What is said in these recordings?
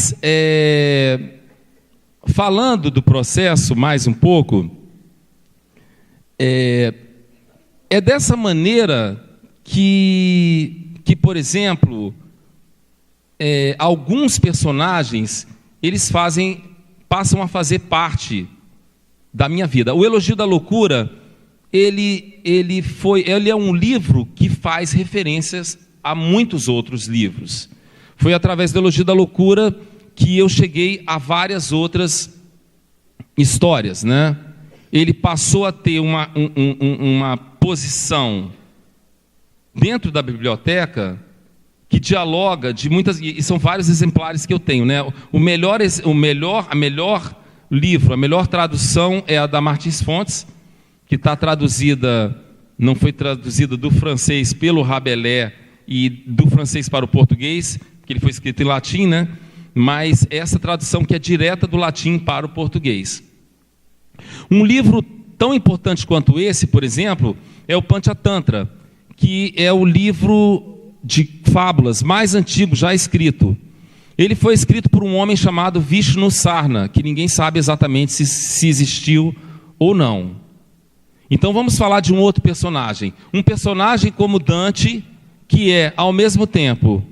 Mas, falando do processo mais um pouco, é dessa maneira que por exemplo, alguns personagens, eles passam a fazer parte da minha vida. O Elogio da Loucura, ele é um livro que faz referências a muitos outros livros. Foi através do Elogio da Loucura que eu cheguei a várias outras histórias, né? Ele passou a ter uma posição dentro da biblioteca que dialoga de muitas, e são vários exemplares que eu tenho, né? A melhor livro, a melhor tradução é a da Martins Fontes, que está traduzida, não foi traduzida do francês pelo Rabelais e do francês para o português, que ele foi escrito em latim, né? Mas essa tradução que é direta do latim para o português. Um livro tão importante quanto esse, por exemplo, é o Panchatantra, que é o livro de fábulas mais antigo já escrito. Ele foi escrito por um homem chamado Vishnu Sarna, que ninguém sabe exatamente se existiu ou não. Então vamos falar de um outro personagem. Um personagem como Dante, que é, ao mesmo tempo,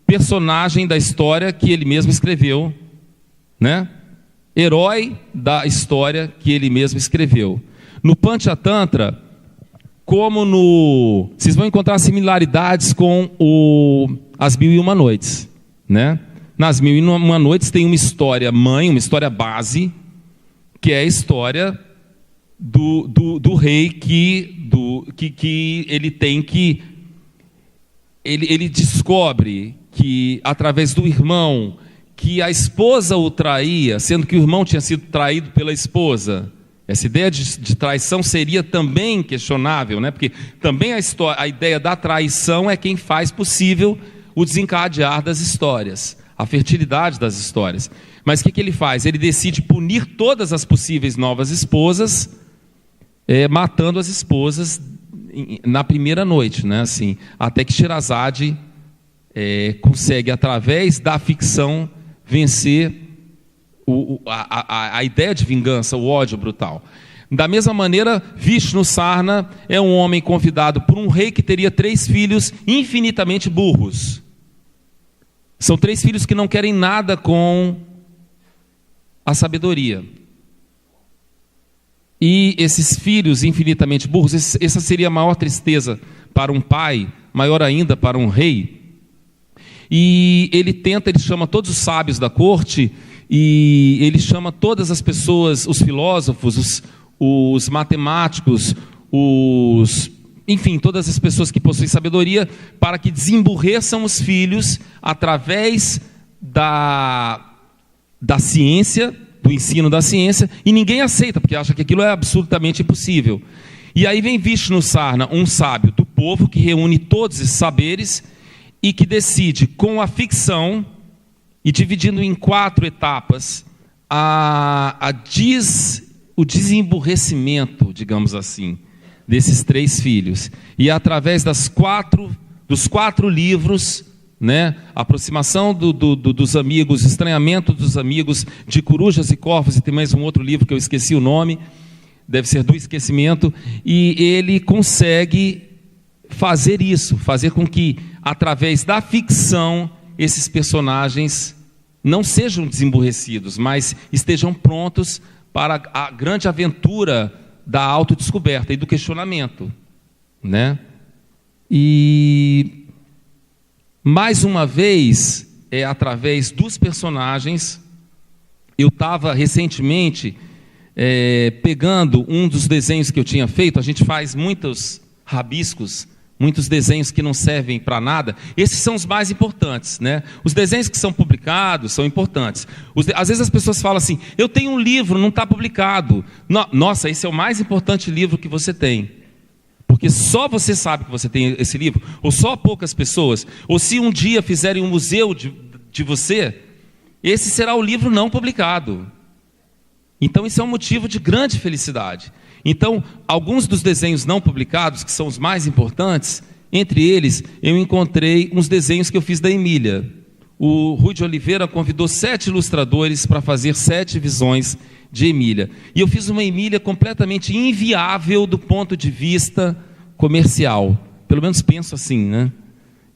personagem da história que ele mesmo escreveu, né? Herói da história que ele mesmo escreveu. No Panchatantra, vocês vão encontrar similaridades com As Mil e Uma Noites, né? Nas Mil e Uma Noites tem uma história mãe, uma história base, que é a história do rei que ele tem que... Ele descobre que, através do irmão, que a esposa o traía, sendo que o irmão tinha sido traído pela esposa. Essa ideia de traição seria também questionável, né? Porque também a ideia da traição é quem faz possível o desencadear das histórias, a fertilidade das histórias. Mas o que ele faz? Ele decide punir todas as possíveis novas esposas, matando as esposas na primeira noite, né? Assim, até que Sherazade consegue, através da ficção, vencer a ideia de vingança, o ódio brutal. Da mesma maneira, Vishnu Sarna é um homem convidado por um rei que teria 3 filhos infinitamente burros. São 3 filhos que não querem nada com a sabedoria. E esses filhos infinitamente burros, essa seria a maior tristeza para um pai, maior ainda para um rei. E ele chama todos os sábios da corte, e ele chama todas as pessoas, os filósofos, os matemáticos, enfim, todas as pessoas que possuem sabedoria, para que desemburreçam os filhos através da ciência, do ensino da ciência, e ninguém aceita, porque acha que aquilo é absolutamente impossível. E aí vem Vishnu Sarna, um sábio do povo, que reúne todos esses saberes, e que decide, com a ficção, e dividindo em 4 etapas, o desemburrecimento, digamos assim, desses 3 filhos. E através dos 4 livros, né, aproximação dos amigos, estranhamento dos amigos, de corujas e corvos, e tem mais um outro livro que eu esqueci o nome, deve ser do esquecimento, e ele consegue fazer isso, fazer com que, através da ficção, esses personagens não sejam desemburrecidos, mas estejam prontos para a grande aventura da autodescoberta e do questionamento, né? E, mais uma vez, através dos personagens, eu estava recentemente pegando um dos desenhos que eu tinha feito. A gente faz muitos rabiscos, muitos desenhos que não servem para nada. Esses são os mais importantes, né? Os desenhos que são publicados são importantes. Às vezes as pessoas falam assim: eu tenho um livro, não está publicado. Nossa, esse é o mais importante livro que você tem. Porque só você sabe que você tem esse livro, ou só poucas pessoas. Ou se um dia fizerem um museu de você, esse será o livro não publicado. Então isso é um motivo de grande felicidade. Então, alguns dos desenhos não publicados, que são os mais importantes, entre eles, eu encontrei uns desenhos que eu fiz da Emília. o Rui de Oliveira convidou 7 ilustradores para fazer 7 visões de Emília. E eu fiz uma Emília completamente inviável do ponto de vista comercial. Pelo menos penso assim, né?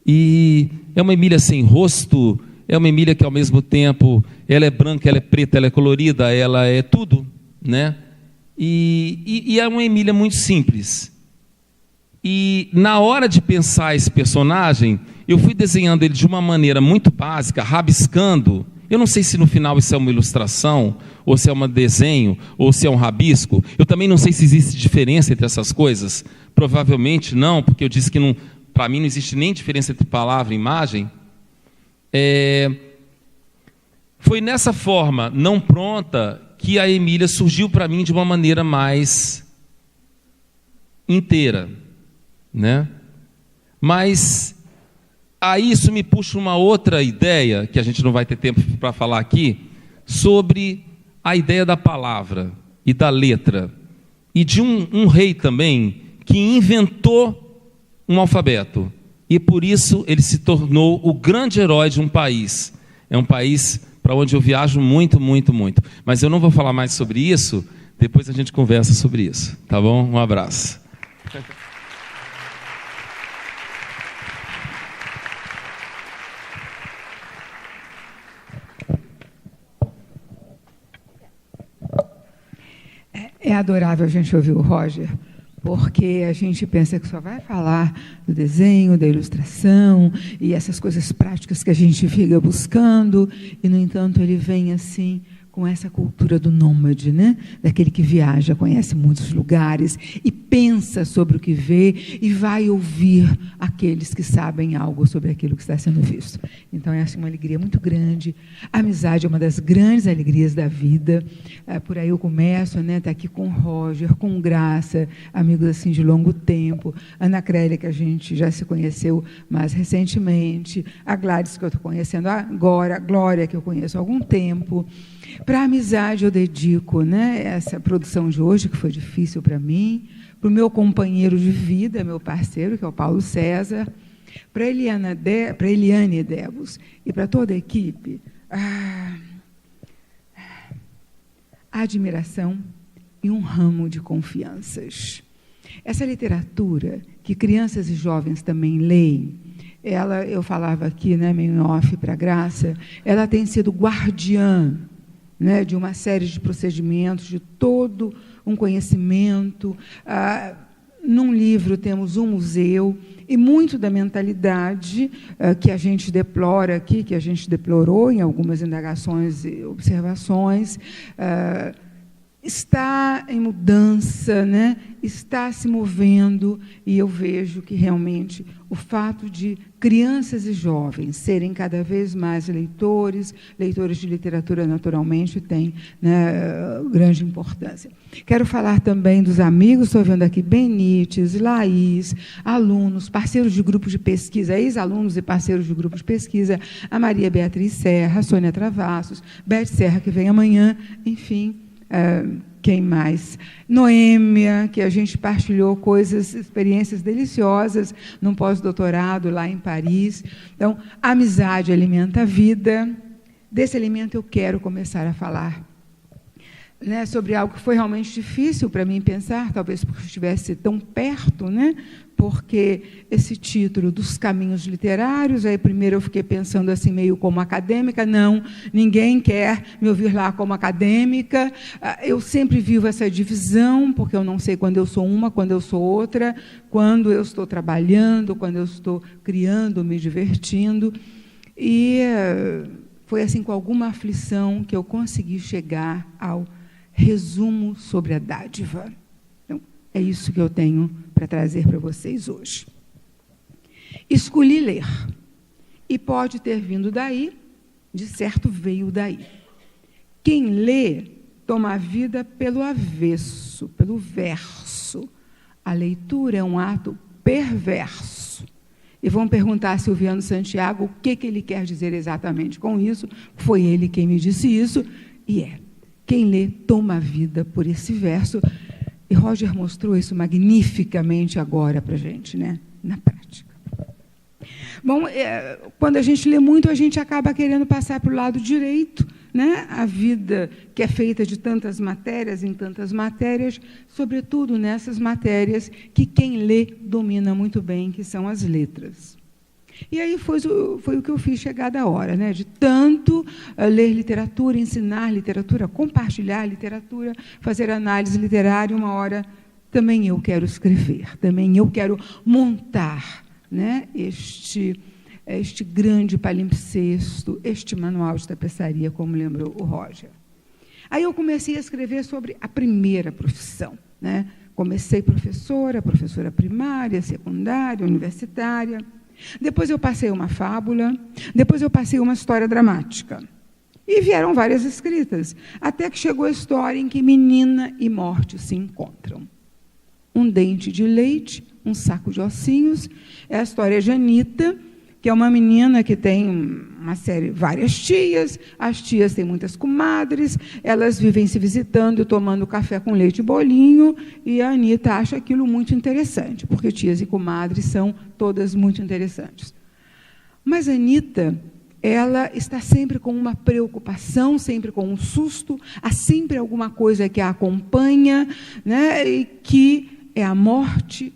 E é uma Emília sem rosto, é uma Emília que ao mesmo tempo, ela é branca, ela é preta, ela é colorida, ela é tudo, né? E é uma Emília muito simples. E na hora de pensar esse personagem, eu fui desenhando ele de uma maneira muito básica, rabiscando. Eu não sei se no final isso é uma ilustração, ou se é um desenho, ou se é um rabisco. Eu também não sei se existe diferença entre essas coisas. Provavelmente não, porque eu disse que para mim não existe nem diferença entre palavra e imagem. Foi nessa forma, não pronta, que a Emília surgiu para mim de uma maneira mais inteira, né? Mas aí isso me puxa uma outra ideia, que a gente não vai ter tempo para falar aqui, sobre a ideia da palavra e da letra, e de um rei também, que inventou um alfabeto, e por isso ele se tornou o grande herói de um país. É um país para onde eu viajo muito, muito, muito. Mas eu não vou falar mais sobre isso, depois a gente conversa sobre isso, tá bom? Um abraço. É adorável a gente ouvir o Roger, porque a gente pensa que só vai falar do desenho, da ilustração e essas coisas práticas que a gente fica buscando, e, no entanto, ele vem assim com essa cultura do nômade, né? Daquele que viaja, conhece muitos lugares e pensa sobre o que vê e vai ouvir aqueles que sabem algo sobre aquilo que está sendo visto. Então, é assim, uma alegria muito grande. A amizade é uma das grandes alegrias da vida. Por aí eu começo, né? Tá aqui com o Roger, com Graça, amigos assim de longo tempo. Ana Crélia, que a gente já se conheceu mais recentemente. A Gladys, que eu estou conhecendo agora. A Glória, que eu conheço há algum tempo. Para a amizade eu dedico, né, essa produção de hoje, que foi difícil para mim, para o meu companheiro de vida, meu parceiro, que é o Paulo César, para Eliane Debos e para toda a equipe, a admiração e um ramo de confianças. Essa literatura que crianças e jovens também leem, eu falava aqui, né, meio em off para a Graça, ela tem sido guardiã, né, de uma série de procedimentos, de todo um conhecimento. Num livro temos um museu, e muito da mentalidade que a gente deplora aqui, que a gente deplorou em algumas indagações e observações, está em mudança, né? Está se movendo, e eu vejo que realmente o fato de crianças e jovens serem cada vez mais leitores de literatura naturalmente tem, né, grande importância. Quero falar também dos amigos, estou vendo aqui Benites, Laís, alunos, parceiros de grupos de pesquisa, ex-alunos e parceiros de grupos de pesquisa, a Maria Beatriz Serra, a Sônia Travassos, Beth Serra, que vem amanhã, enfim, quem mais? Noêmia, que a gente partilhou experiências deliciosas num pós-doutorado lá em Paris. Então, a amizade alimenta a vida. Desse alimento eu quero começar a falar, né, sobre algo que foi realmente difícil para mim pensar, talvez porque eu estivesse tão perto, né? Porque esse título dos caminhos literários, aí primeiro eu fiquei pensando assim, meio como acadêmica, não, ninguém quer me ouvir lá como acadêmica, eu sempre vivo essa divisão, porque eu não sei quando eu sou uma, quando eu sou outra, quando eu estou trabalhando, quando eu estou criando, me divertindo, e foi assim com alguma aflição que eu consegui chegar ao resumo sobre a dádiva. Então, é isso que eu tenho para trazer para vocês hoje. Escolhi ler, e pode ter vindo daí, de certo veio daí. Quem lê toma a vida pelo avesso, pelo verso. A leitura é um ato perverso. E vão perguntar a Silviano Santiago o que ele quer dizer exatamente com isso. Foi ele quem me disse isso, e quem lê toma a vida por esse verso. E Roger mostrou isso magnificamente agora para a gente, né? Na prática. Bom, quando a gente lê muito, a gente acaba querendo passar para o lado direito, né? A vida que é feita de tantas matérias, em tantas matérias, sobretudo nessas matérias que quem lê domina muito bem, que são as letras. E aí foi o que eu fiz chegada a hora, né? De tanto ler literatura, ensinar literatura, compartilhar literatura, fazer análise literária, uma hora também eu quero escrever, também eu quero montar, né, este grande palimpsesto, este manual de tapeçaria, como lembrou o Roger. Aí eu comecei a escrever sobre a primeira profissão, né? Comecei professora primária, secundária, universitária. Depois eu passei uma fábula, depois eu passei uma história dramática. E vieram várias escritas, até que chegou a história em que menina e morte se encontram. Um dente de leite, um saco de ossinhos. É a história de Anita, que é uma menina que tem várias tias, as tias têm muitas comadres, elas vivem se visitando, tomando café com leite e bolinho, e a Anita acha aquilo muito interessante, porque tias e comadres são todas muito interessantes. Mas a Anita, ela está sempre com uma preocupação, sempre com um susto, há sempre alguma coisa que a acompanha, né, e que é a morte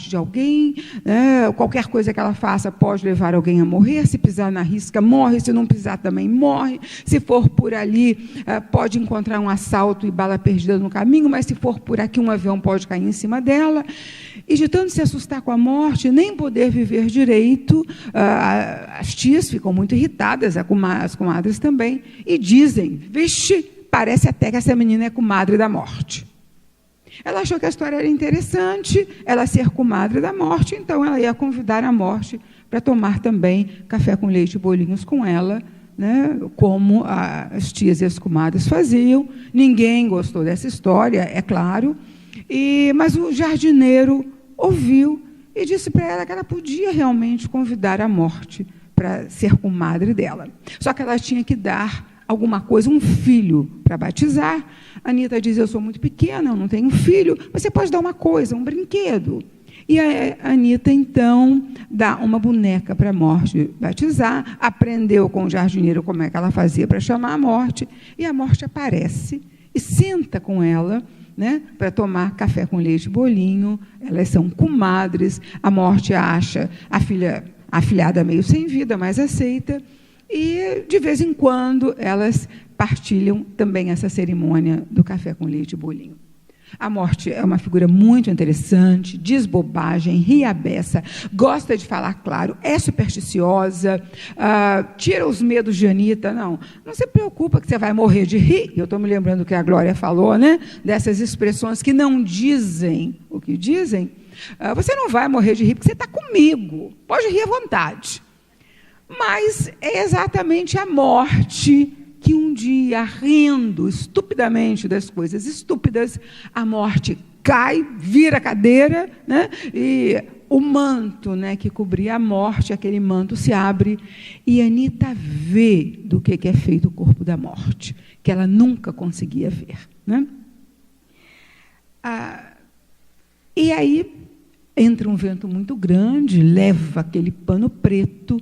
de alguém, né? Qualquer coisa que ela faça pode levar alguém a morrer, se pisar na risca, morre, se não pisar também morre, se for por ali, pode encontrar um assalto e bala perdida no caminho, mas se for por aqui, um avião pode cair em cima dela, e de tanto se assustar com a morte, nem poder viver direito, as tias ficam muito irritadas, as comadres também, e dizem, vixe, parece até que essa menina é comadre da morte. Ela achou que a história era interessante, ela ser comadre da morte, então ela ia convidar a morte para tomar também café com leite e bolinhos com ela, né, como as tias e as comadres faziam. Ninguém gostou dessa história, é claro, mas o jardineiro ouviu e disse para ela que ela podia realmente convidar a morte para ser comadre dela. Só que ela tinha que dar alguma coisa, um filho para batizar. A Anita diz, eu sou muito pequena, eu não tenho filho, você pode dar uma coisa, um brinquedo. E a Anita, então, dá uma boneca para a morte batizar, aprendeu com o jardineiro como é que ela fazia para chamar a morte, e a morte aparece e senta com ela, né, para tomar café com leite e bolinho. Elas são comadres, a morte acha a afilhada meio sem vida, mas aceita, e, de vez em quando, elas partilham também essa cerimônia do café com leite e bolinho. A morte é uma figura muito interessante, diz bobagem, ri a beça, gosta de falar claro, é supersticiosa, tira os medos de Anita. Não se preocupa que você vai morrer de rir. Eu estou me lembrando que a Glória falou, né, dessas expressões que não dizem o que dizem. Você não vai morrer de rir porque você está comigo, pode rir à vontade. Mas é exatamente a morte que um dia, rindo estupidamente das coisas estúpidas, a morte cai, vira a cadeira, né? E o manto, né, que cobria a morte, aquele manto se abre, e Anita vê do que é feito o corpo da morte, que ela nunca conseguia ver, né? E aí entra um vento muito grande, leva aquele pano preto,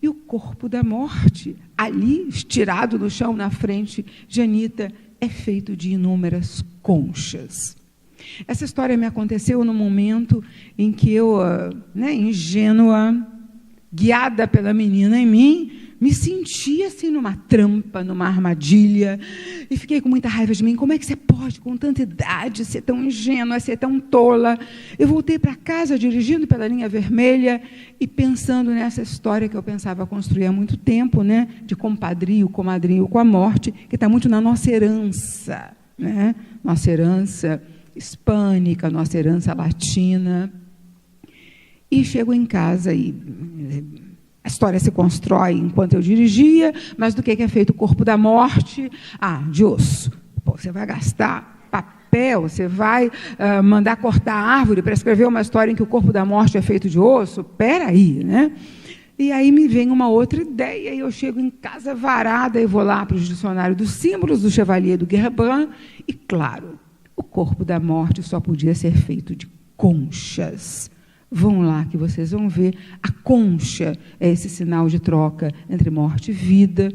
e o corpo da morte, ali, estirado no chão, na frente de Anita, é feito de inúmeras conchas. Essa história me aconteceu no momento em que eu, ingênua, guiada pela menina em mim, me senti assim numa trampa, numa armadilha, e fiquei com muita raiva de mim. Como é que você pode, com tanta idade, ser tão ingênua, ser tão tola? Eu voltei para casa, dirigindo pela linha vermelha, e pensando nessa história que eu pensava construir há muito tempo, né, de compadrio, comadrinho com a morte, que está muito na nossa herança, né? Nossa herança hispânica, nossa herança latina. E chego em casa e a história se constrói enquanto eu dirigia, mas do que é feito o corpo da morte? De osso. Pô, você vai gastar papel, você vai mandar cortar a árvore para escrever uma história em que o corpo da morte é feito de osso? Espera aí, né? E aí me vem uma outra ideia, e eu chego em casa varada, e vou lá para o dicionário dos símbolos do Chevalier do Guerbrand, e, claro, o corpo da morte só podia ser feito de conchas. Vão lá que vocês vão ver. A concha é esse sinal de troca entre morte e vida.